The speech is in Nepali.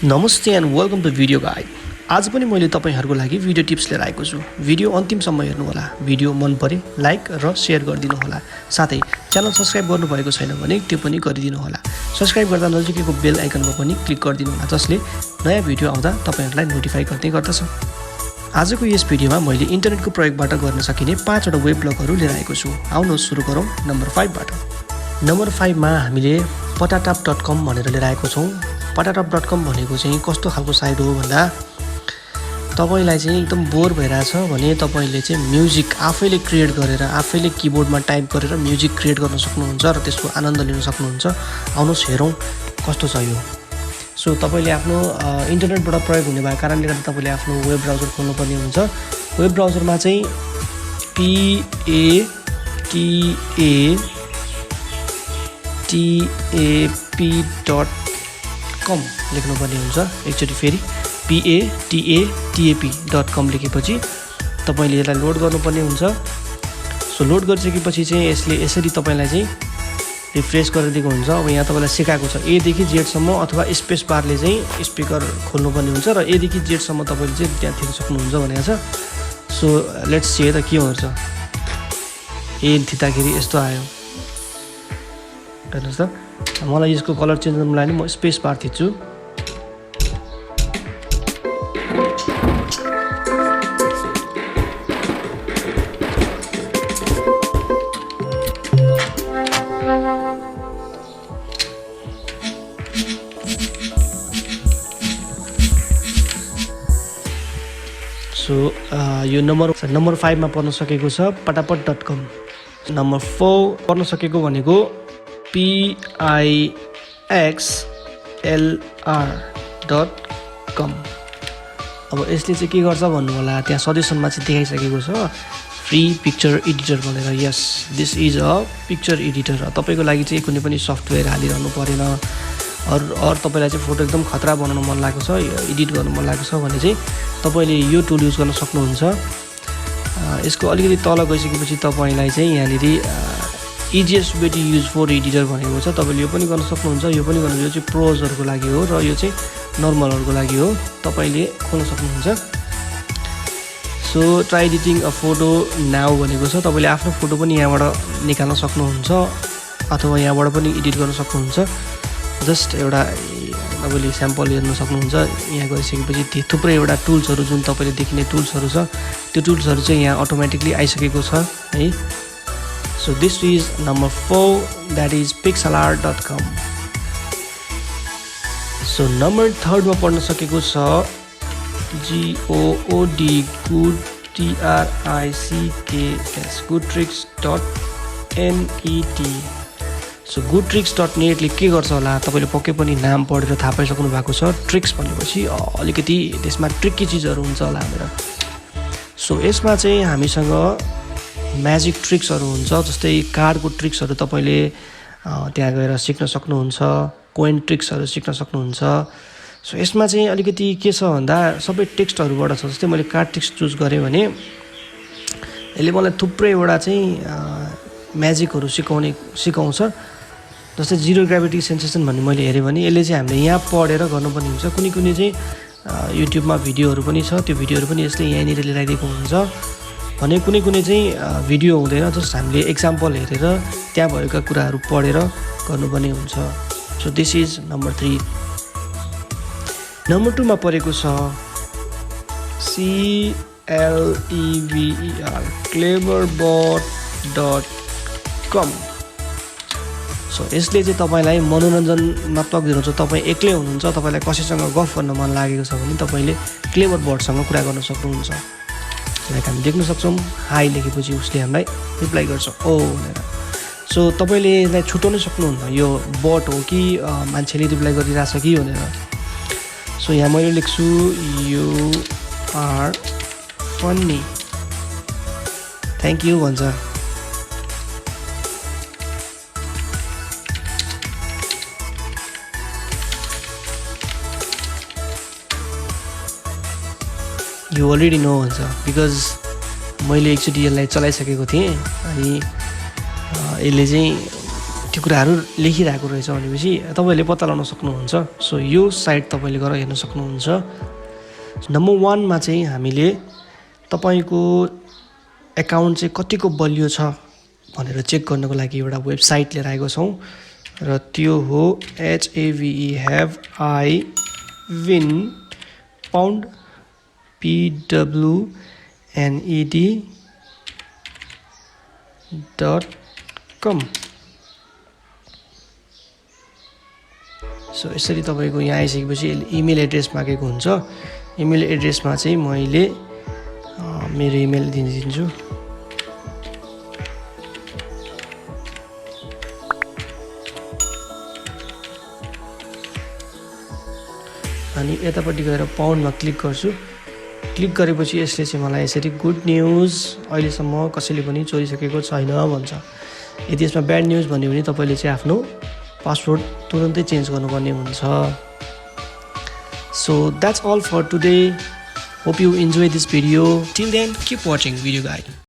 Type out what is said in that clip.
नमस्ते and welcome to video guide. आज पनि मैले तपाईहरुको लागि भिडियो टिप्स लिएर आएको छु। भिडियो अन्तिमसम्म हेर्नु होला। भिडियो मन परे लाइक र शेयर गरिदिनु होला। साथै च्यानल सब्स्क्राइब गर्नु भएको छैन भने त्यो पनि गरिदिनु होला। सब्स्क्राइब गर्दा नजिकैको बेल आइकनमा पनि क्लिक गरिदिनु होला, जसले नयाँ भिडियो आउँदा तपाईहरुलाई नोटिफाई गर्ने गर्दछ। आजको यस भिडियोमा मैले इन्टरनेटको प्रयोगबाट गर्न सकिने 5 वटा वेब ब्लगहरु लिएर आएको छु। आउनुहोस् सुरु गरौँ नम्बर 5 बाट। नम्बर 5 मा हामीले attaractive.com भनेर लिएर आएको छौं। attaractive.com भनेको चाहिँ कस्तो खालको साइट हो भन्दा तपाईलाई चाहिँ एकदम बोर भइराछ भने तपाईले चाहिँ म्युजिक आफैले क्रिएट गरेर आफैले किबोर्डमा टाइप गरेर म्युजिक क्रिएट गर्न सक्नुहुन्छ र त्यसको आनन्द लिन सक्नुहुन्छ। आउनुहोस् हेरौँ कस्तो छ यो। सो तपाईले आफ्नो इन्टरनेटबाट प्रयोग हुने भएको कारणले गर्दा तपाईले आफ्नो वेब ब्राउजर खोल्नु पर्ने हुन्छ। वेब ब्राउजरमा चाहिँ attaractive.com लेख्नु पर्ने हुन्छ। एकचोटी फेरि attaractive.com लेखेपछि तपाईले यसलाई लोड गर्नुपर्ने हुन्छ। सो लोड गरिसकेपछि चाहिँ यसले यसरी तपाईलाई चाहिँ रिफ्रेश गरेर दिएको हुन्छ। अब यहाँ तपाईलाई सिकाएको छ A देखि Z सम्म अथवा स्पेस बारले चाहिँ स्पिकर खोल्नुपर्ने हुन्छ र A देखि Z सम्म तपाईले चाहिँ त्यहाँ थिच्न सक्नुहुन्छ भनेको छ। सो लेट्स सी त के हुन्छ। A थिच्दाखेरि यस्तो आयो। हेर्नुस् त, मलाई यसको कलर चेन्ज गर्नु लागि म स्पेस बार थिच्छु। सो यो नम्बर 5 मा पर्न सकेको छ पटापट.com। नम्बर 4 पर्न सकेको भनेको pixlr.com। अब यसले चाहिँ के गर्छ भन्नु होला, त्यहाँ सजेसनमा चाहिँ देखाइसकेको छ फ्री पिक्चर एडिटर भनेर। Yes, this is a picture editor. तपाईको लागि चाहिँ कुनै पनि सफ्टवेयर हालिरहनु परेन। अरु तपाईलाई चाहिँ फोटो एकदम खतरा बनाउन मन लागेको छ, एडिट गर्न मन लागेको छ भने चाहिँ तपाईले यो टुल युज गर्न सक्नुहुन्छ। यसको अलिकति तल गइसकेपछि तपाईलाई चाहिँ यहाँनिर easiest way to use for editor भनेको छ। तपाईले यो पनि गर्न सक्नुहुन्छ, यो पनि गर्नु। यो चाहिँ प्रोजहरुको लागि हो र यो चाहिँ नर्मलहरुको लागि हो। तपाईले खोल्न सक्नुहुन्छ। So try editing a photo now भनेको छ। तपाईले आफ्नो फोटो पनि यहाँबाट निकाल्न सक्नुहुन्छ अथवा यहाँबाट पनि एडिट गर्न सक्नुहुन्छ। जस्ट एउटा तपाईले स्याम्पल हेर्न सक्नुहुन्छ। यहाँ गइसकेपछि थुप्रै एउटा टुल्सहरु जुन तपाईले देखिने टुल्सहरु छ त्यो टुल्सहरु चाहिँ यहाँ अटोमेटिकली आइसकेको छ है। So this is number 4, that is pixlr.com. So number 3 मा पर्न सकेको छ goodtricks.net। So goodtricks.net ले के गर्छ होला तपाईले पक्कै पनि नाम पढेर थाहा पाइसक्नु भएको छ। ट्रिक्स भनेपछि अलिकति त्यसमा ट्रिकी चीजहरु हुन्छ होला हाम्रो। सो यसमा चाहिँ हामीसँग म्याजिक ट्रिक्सहरु हुन्छ, जस्तै कार्डको ट्रिक्सहरु तपाईले त्यहाँ गएर सिक्न सक्नुहुन्छ। कोइन ट्रिक्सहरु सिक्न सक्नुहुन्छ। सो यसमा चाहिँ अलिकति के छ भन्दा सबै टेक्स्टहरुबाट छ। जस्तै मैले कार्ड ट्रिक्स चुज गरे भने यसले मलाई थुप्रै वटा चाहिँ म्याजिकहरु सिकाउँछ। जस्तै जीरो ग्राभिटी सेन्सेसन भन्ने मैले हेरे भने यसले चाहिँ हामीले यहाँ पढेर गर्नुपर्ने हुन्छ। कुनै चाहिँ युट्युबमा भिडियोहरु पनि छ, त्यो भिडियोहरु पनि यसले यहाँनिर ल्याइदिएको हुन्छ भने कुनै चाहिँ भिडियो हुँदैन। जस्ट हामीले एक्जाम्पल हेरेर त्यहाँ भएका कुराहरु पढेर गर्नुपर्ने हुन्छ। So this is number 3। Number 2 मा परेको छ cleverbot.com। सो यसले चाहिँ तपाईलाई मनोरञ्जनात्मक दिनुहुन्छ। तपाई एक्लै हुनुहुन्छ, तपाईलाई कसैसँग गफ गर्न मन लागेको छ भने तपाईले क्लेभरबोटसँग कुरा गर्न सक्नुहुन्छ। लाइक हामी देख्न सक्छौं हाई लेखेपछि उसले हामीलाई रिप्लाई गर्छ ओ भनेर। सो तपाईले यसलाई छुटाउन सक्नुहुन्न यो बट हो कि मान्छेले रिप्लाई गरिरहेछ कि भनेर। सो यहाँ मैले लेख्छु you are funny, thank you भन्छ। You already know भन्छ, बिकज मैले एकचोटी यसलाई चलाइसकेको थिएँ अनि यसले चाहिँ त्यो कुराहरू लेखिरहेको रहेछ भनेपछि तपाईँहरूले पत्ता लगाउन सक्नुहुन्छ। सो यो साइट तपाईँले गएर हेर्न सक्नुहुन्छ। नम्बर 1 मा चाहिँ हामीले तपाईँको एकाउन्ट चाहिँ कतिको बलियो छ भनेर चेक गर्नको लागि एउटा वेबसाइट लिएर आएको छौँ र त्यो हो havewinpound.com। सो यसरी तपाईँको यहाँ आइसकेपछि इमेल एड्रेस मागेको हुन्छ। इमेल एड्रेसमा चाहिँ मैले मेरो इमेल दिन्छु। अनि यतापट्टि गएर पाउन्डमा क्लिक गर्छु। क्लिक गरेपछि यसले चाहिँ मलाई यसरी गुड न्युज अहिलेसम्म कसैले पनि चोरिसकेको छैन भन्छ। यदि यसमा ब्याड न्युज भन्यो भने तपाईँले चाहिँ आफ्नो पासवर्ड तुरन्तै चेन्ज गर्नुपर्ने हुन्छ। So that's all for today. Hope you enjoy this video. Till then, keep watching video guide.